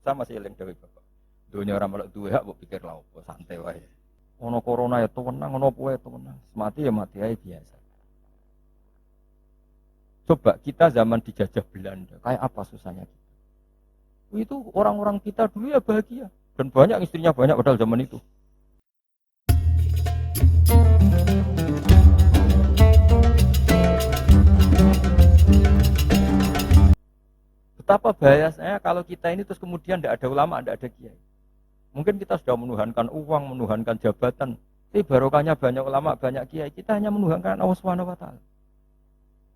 Sama sih eling dhewe Bapak. Dunia ora melok duwe hak mbok pikir lha opo, santai wae. Ono corona ya tuwenang, ono apa ya tuwenang. Mati ya mati ae biasa. Coba kita zaman dijajah Belanda, kayak apa susahnya kita? Itu orang-orang kita dulu ya bahagia dan banyak istrinya banyak padahal zaman itu. Betapa bahayanya kalau kita ini terus kemudian tidak ada ulama, tidak ada kiai. Mungkin kita sudah menuhankan uang, menuhankan jabatan. Tapi barokahnya banyak ulama, banyak kiai. Kita hanya menuhankan Allah Subhanahu wa taala.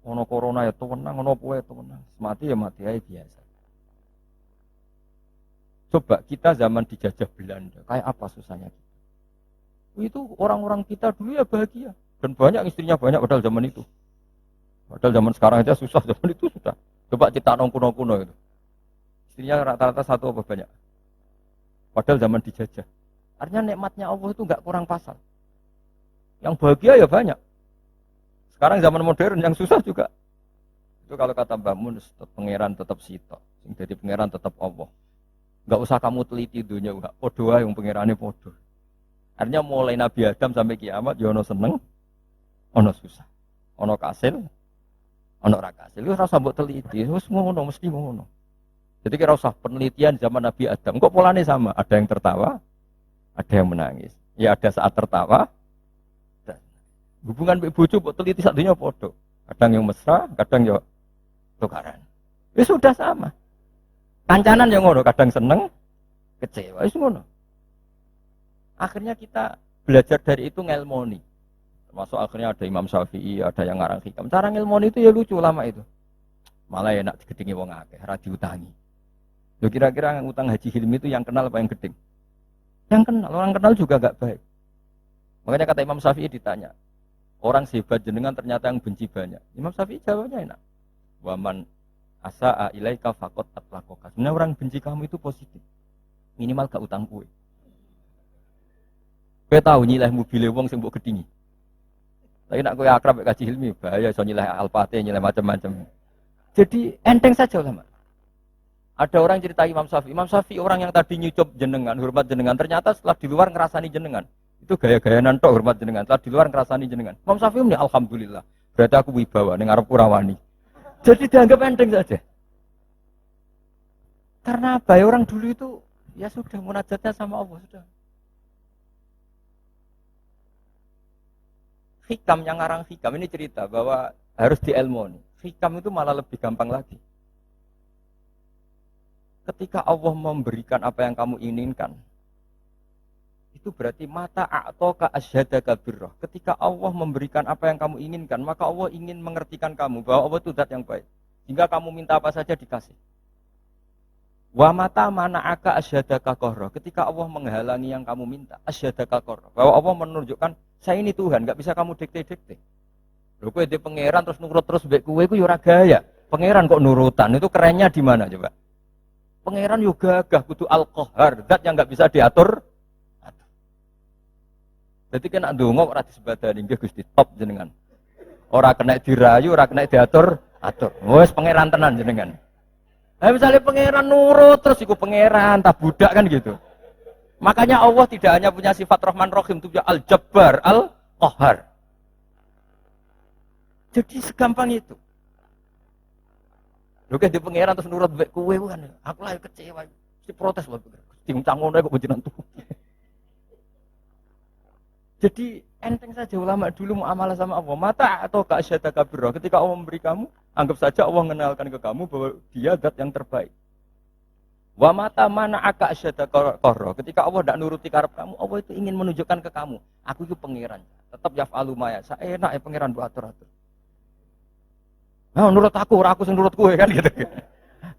Ono corona ya tuwenang, ono apa ya tuwenang. Mati ya mati ae biasa. Coba kita zaman dijajah Belanda, kayak apa susahnya kita? Itu orang-orang kita dulu ya bahagia dan banyak istrinya banyak padahal zaman itu. Padahal zaman sekarang aja susah, zaman itu sudah. Coba kita nong kuno-kuno itu. Istrinya rata-rata satu apa banyak. Padahal zaman dijajah. Artinya nikmatnya Allah itu nggak kurang pasal. Yang bahagia ya banyak. Sekarang zaman modern yang susah juga. Itu kalau kata Mbak Mun, pangeran tetap sitok. Jadi pangeran tetap Allah. Nggak usah kamu teliti dunia, nggak podo yang pangerannya podo. Artinya mulai Nabi Adam sampai kiamat, ya ono seneng, ono susah, ono kasil, ono rakasil. Itu rasa buat teliti, terus ngono mesti ngono. Jadi kira usah penelitian zaman Nabi Adam. Kok polanya sama? Ada yang tertawa, ada yang menangis. Ya ada saat tertawa. Hubungan bojo buat teliti satunya podo. Kadang yang mesra, kadang yang tukaran. Ya sudah sama. Kancanan yang ngono, kadang seneng, kecewa, itu ngono. Akhirnya kita belajar dari itu ngelmoni. Termasuk akhirnya ada Imam Syafi'i, ada yang ngarang hikam. Cara ngelmoni itu ya lucu lama itu. Malah enak digedingi wong akeh, ora diutangi. Yo kira-kira yang utang Haji Hilmi itu yang kenal apa yang geding? Yang kenal, orang kenal juga enggak baik. Makanya kata Imam Syafi'i ditanya, orang sehebat jenengan ternyata yang benci banyak. Imam Syafi'i jawabnya enak. Waman asa'a ilaika faqad atlaqaka. Sebenarnya orang benci kamu itu positif. Minimal gak utang kue. Kowe tahu nyileh mobil wong sing mbok gedhingi. Tapi nak kowe akrab mek Haji Hilmi bahaya iso nyileh Alphate, nyileh macam-macam. Jadi enteng saja ulama. Ada orang cerita Imam Syafi'i. Imam Syafi'i orang yang tadi nyucup jenengan, hormat jenengan, ternyata setelah di luar ngerasani jenengan. Itu gaya-gaya nantok hormat jenengan, setelah di luar ngerasani jenengan. Imam Syafi'i muni alhamdulillah. Berarti aku wibawa ning arep kurawani. Jadi dianggap enteng saja. Karena apa? Ya, orang dulu itu ya sudah munajatnya sama Allah sudah. Hikam yang ngarang hikam ini cerita bahwa harus dielmoni. Hikam itu malah lebih gampang lagi. Ketika Allah memberikan apa yang kamu inginkan, itu berarti mata a'toka asyhadaka birrah. Ketika Allah memberikan apa yang kamu inginkan, maka Allah ingin mengertikan kamu bahwa Allah itu zat yang baik. Sehingga kamu minta apa saja dikasih. Wa mata mana'aka asyhadaka qarra. Ketika Allah menghalangi yang kamu minta, asyhadaka qarra. Bahwa Allah menunjukkan, saya ini Tuhan, enggak bisa kamu dikte-dikte. Lho kowe di pangeran terus nurut terus mbek kowe iku ya ora gaya. Pangeran kok nurutan, itu kerennya di mana coba? Pangeran yo gagah kudu al-qahar, zat yang enggak bisa diatur. Jadi kena ndonga ora disebadani nggih Gusti top jenengan. Ora kena dirayu, ora kena diatur, atur. Wes pangeran tenan jenengan. Misalnya pangeran nurut terus iku pangeran, tak budak kan gitu. Makanya Allah tidak hanya punya sifat Rahman Rahim, itu juga Al-Jabbar, Al-Qahar. Jadi segampang itu. Lho di pangeran terus nurut mbek kowe kan. Aku lah kecewa. Mesti protes lho. Diuncang ngono kok jenengan tuh. Jadi enteng saja ulama dulu muamalah sama Allah. Mata atau ka'asyadaka birra. Ketika Allah memberi kamu, anggap saja Allah mengenalkan ke kamu bahwa dia zat yang terbaik. Wa mata mana aka asyadaka qarra. Ketika Allah tidak nuruti karep kamu, Allah itu ingin menunjukkan ke kamu, aku itu pangeran. Tetap yaf'alu ma yasha. Enak ya pangeran buat atur-atur. Nah, nurut aku sing nurut kowe kan gitu.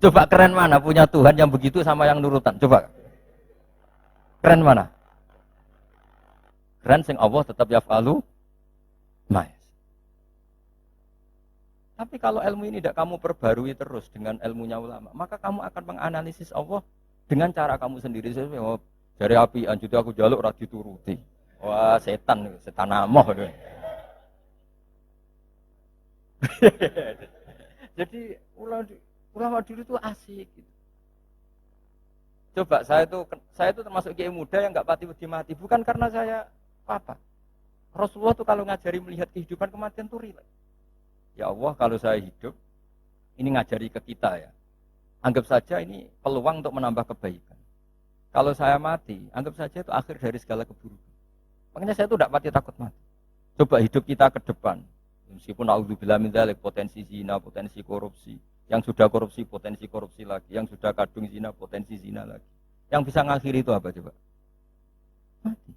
Coba keren mana punya Tuhan yang begitu sama yang nurutan. Coba. Keren mana? Keren sing Allah tetap yaf'alu ma yasha. Tapi kalau ilmu ini tidak kamu perbarui terus dengan ilmunya ulama, maka kamu akan menganalisis Allah dengan cara kamu sendiri. Oh, dari api anjute aku jaluk ora dituruti. Wah, setan amoh. Jadi ulama dulu itu asik gitu. Coba saya itu termasuk kiai muda yang nggak pati wedi mati, bukan karena saya apa. Rasulullah tuh kalau ngajari melihat kehidupan kematian tuh rileks. Ya Allah, kalau saya hidup, ini ngajari ke kita ya. Anggap saja ini peluang untuk menambah kebaikan. Kalau saya mati, anggap saja itu akhir dari segala keburukan. Makanya saya itu tidak pati takut mati. Coba hidup kita ke depan. Meskipun naudzubillah min dzalik, potensi zina, potensi korupsi. Yang sudah korupsi, potensi korupsi lagi. Yang sudah kadung zina, potensi zina lagi. Yang bisa ngakhiri itu apa coba? Mati.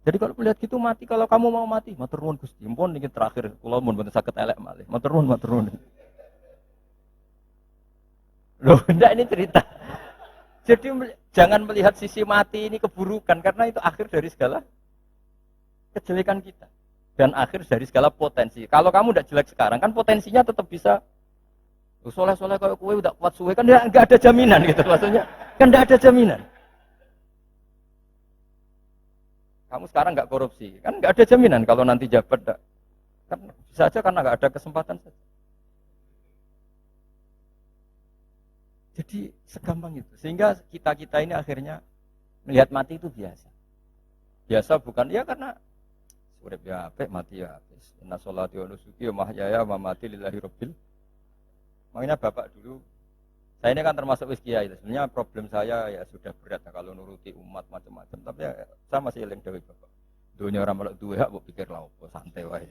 Jadi kalau melihat gitu mati, kalau kamu mau mati, matur nuwun Gusti. Mumpun niki terakhir kula mun mboten saged elek malih. Matur nuwun. Loh, enggak ini cerita. Jadi jangan melihat sisi mati ini keburukan karena itu akhir dari segala kejelekan kita dan akhir dari segala potensi. Kalau kamu tidak jelek sekarang kan potensinya tetap bisa soleh-soleh kayak kue udah kuat suwe kan nggak ada jaminan gitu maksudnya kan nggak ada jaminan. Kamu sekarang nggak korupsi kan nggak ada jaminan kalau nanti jabat kan bisa aja karena nggak ada kesempatan saja. Jadi segampang itu sehingga kita ini akhirnya melihat mati itu biasa bukan ya karena urip ya apik mati ya habis. Inna sholati wa nusuki wa mahyaya wa mamati lillahi rabbil. Makanya Bapak dulu saya ini kan termasuk wis kiai. Sebenarnya problem saya ya sudah berat ya, kalau nuruti umat macam-macam. Tapi ya, saya masih eling dewe Bapak. Dunia ora melok duwe hak mbok pikir lha opo santai wae.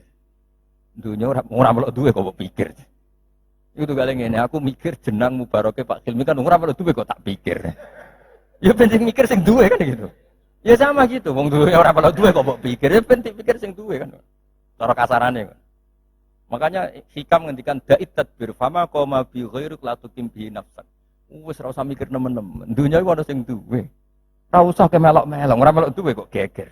Dunia ora melok duwe kok mbok pikir. Itu kali ngene aku mikir jenang mubaroke Pak Hilmi kan ora melok duwe kok tak pikir. Ya penting mikir sing duwe kan gitu. Ya sama gitu, wong duwe ora melok duwe kok mbok pikir. Ya penting pikir sing duwe kan. Cara kasarane kan. Makanya hikam ngendikan da'it tadbir fama qoma bi ghairik la tuqim bi nafsak. Wis ora usah mikir nemen-nemen. Dunya iku ana sing duwe. Ora usah ke melok-melok, ora melok duwe kok geger.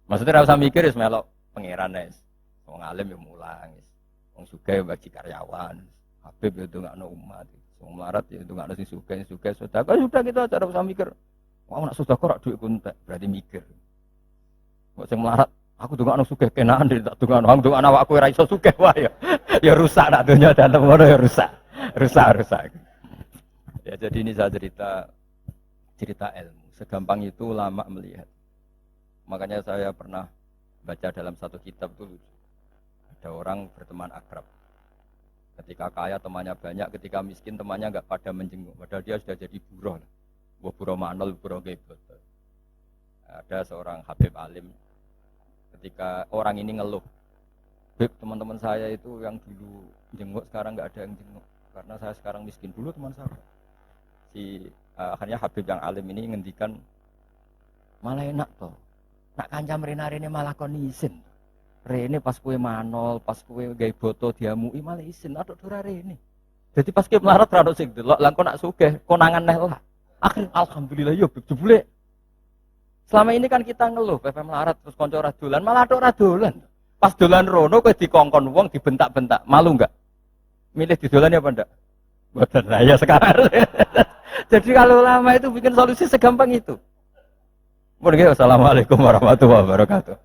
Maksudnya ora usah mikir wis melok pangeran wis. Wong alim yo mulang wis. Wong sugih bagi karyawan. Habib yo ndongakno umat. Wong melarat yo ndongakno sing sugih sedekah. Sudah gitu aja ora usah mikir. Wong nak sedekah rak dhuwit kuntek, berarti mikir. Kok sing melarat aku dongakno sugih kenaan tak dongakno wong dongakno awakku ora iso sugih wae ya. Ya rusak nak dunya dalem ngono ya rusak. Rusak. Ya jadi ini saya cerita ilmu. Segampang itu ulama melihat. Makanya saya pernah baca dalam satu kitab itu ada orang berteman akrab. Ketika kaya temannya banyak, ketika miskin temannya enggak pada menjenguk. Padahal dia sudah jadi buruh. Buruh manol, buruh gebet. Ada seorang Habib alim. Ketika orang ini ngeluh, Beb, teman-teman saya itu yang dulu jenguk sekarang nggak ada yang jenguk karena saya sekarang miskin. Dulu teman saya akhirnya Habib yang alim ini ngendikan malah enak toh nak kancam rene malah kon isin rene pas kue manol pas kue gawe boto diamui malah isin atok dora rene jadi pas kue melarat rada sing delok lan kok nak sugih konangan neh lah akhir alhamdulillah yo jebule. Selama ini kan kita ngeluh, PP melarat terus konco ora dolan, malah ora dolan. Pas dolan rono kowe dikongkon wong dibentak-bentak, malu enggak? Milih didolan ya apa enggak? Mboten lah ya sekarang. Jadi kalau lama itu bikin solusi segampang itu. Assalamualaikum warahmatullahi wabarakatuh.